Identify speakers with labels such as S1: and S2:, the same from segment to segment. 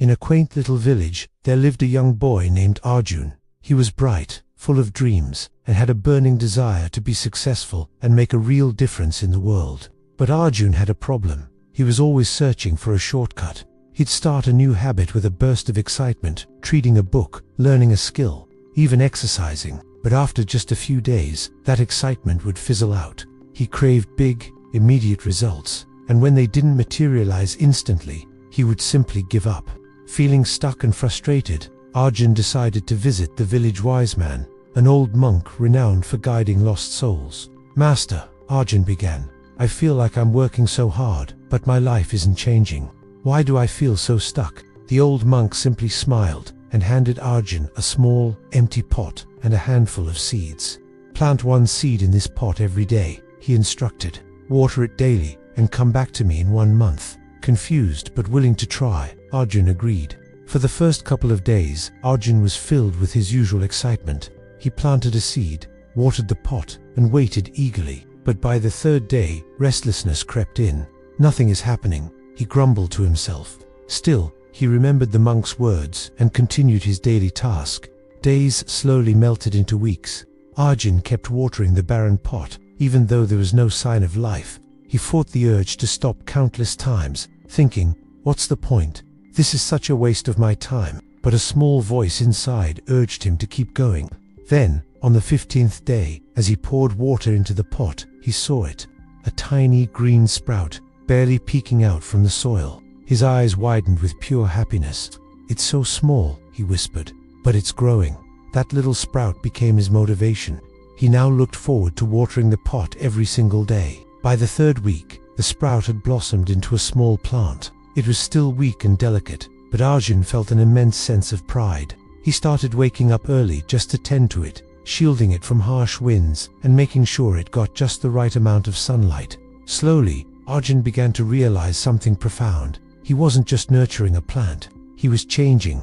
S1: In a quaint little village, there lived a young boy named Arjun. He was bright, full of dreams, and had a burning desire to be successful and make a real difference in the world. But Arjun had a problem. He was always searching for a shortcut. He'd start a new habit with a burst of excitement, reading a book, learning a skill, even exercising. But after just a few days, that excitement would fizzle out. He craved big, immediate results, and when they didn't materialize instantly, he would simply give up. Feeling stuck and frustrated, Arjun decided to visit the village wise man, an old monk renowned for guiding lost souls. "Master," Arjun began, "I feel like I'm working so hard, but my life isn't changing. Why do I feel so stuck?" The old monk simply smiled and handed Arjun a small, empty pot and a handful of seeds. "Plant one seed in this pot every day," he instructed. "Water it daily and come back to me in 1 month." Confused but willing to try, Arjun agreed. For the first couple of days, Arjun was filled with his usual excitement. He planted a seed, watered the pot, and waited eagerly. But by the third day, restlessness crept in. "Nothing is happening," he grumbled to himself. Still, he remembered the monk's words and continued his daily task. Days slowly melted into weeks. Arjun kept watering the barren pot, even though there was no sign of life. He fought the urge to stop countless times, thinking, "What's the point? This is such a waste of my time." But a small voice inside urged him to keep going. Then, on the 15th day, as he poured water into the pot, he saw it, a tiny green sprout, barely peeking out from the soil. His eyes widened with pure happiness. "It's so small," he whispered, "but it's growing." That little sprout became his motivation. He now looked forward to watering the pot every single day. By the third week, the sprout had blossomed into a small plant. It was still weak and delicate, but Arjun felt an immense sense of pride. He started waking up early just to tend to it, shielding it from harsh winds and making sure it got just the right amount of sunlight. Slowly, Arjun began to realize something profound. He wasn't just nurturing a plant. He was changing.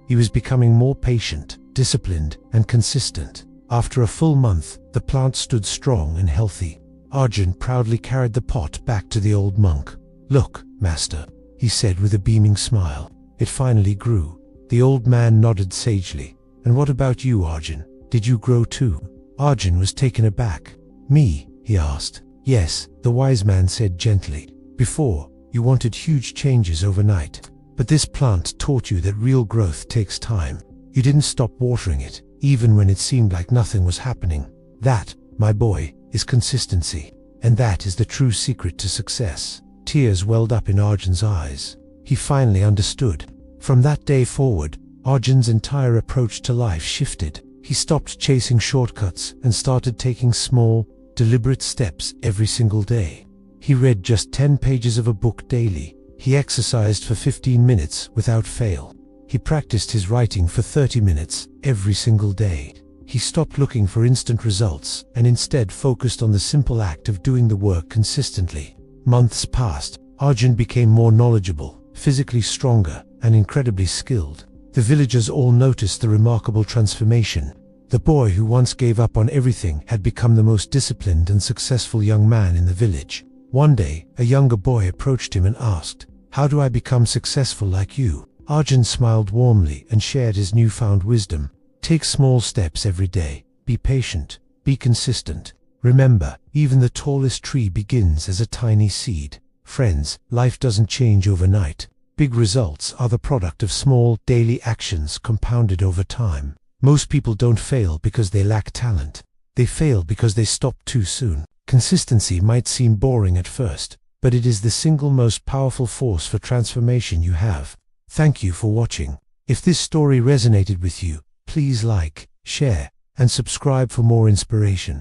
S1: He was becoming more patient, disciplined, and consistent. After a full month, the plant stood strong and healthy. Arjun proudly carried the pot back to the old monk. "Look, master," he said with a beaming smile. "It finally grew." The old man nodded sagely. "And what about you, Arjun? Did you grow too?" Arjun was taken aback. "Me?" he asked. "Yes," the wise man said gently. "Before, you wanted huge changes overnight. But this plant taught you that real growth takes time. You didn't stop watering it, even when it seemed like nothing was happening. That, my boy, is consistency. And that is the true secret to success." Tears welled up in Arjun's eyes. He finally understood. From that day forward, Arjun's entire approach to life shifted. He stopped chasing shortcuts and started taking small, deliberate steps every single day. He read just 10 pages of a book daily. He exercised for 15 minutes without fail. He practiced his writing for 30 minutes every single day. He stopped looking for instant results and instead focused on the simple act of doing the work consistently. Months passed. Arjun became more knowledgeable, physically stronger, and incredibly skilled. The villagers all noticed the remarkable transformation. The boy who once gave up on everything had become the most disciplined and successful young man in the village. One day, a younger boy approached him and asked, "How do I become successful like you?" Arjun smiled warmly and shared his newfound wisdom. "Take small steps every day. Be patient. Be consistent. Remember, even the tallest tree begins as a tiny seed." Friends, life doesn't change overnight. Big results are the product of small, daily actions compounded over time. Most people don't fail because they lack talent. They fail because they stop too soon. Consistency might seem boring at first, but it is the single most powerful force for transformation you have. Thank you for watching. If this story resonated with you, please like, share, and subscribe for more inspiration.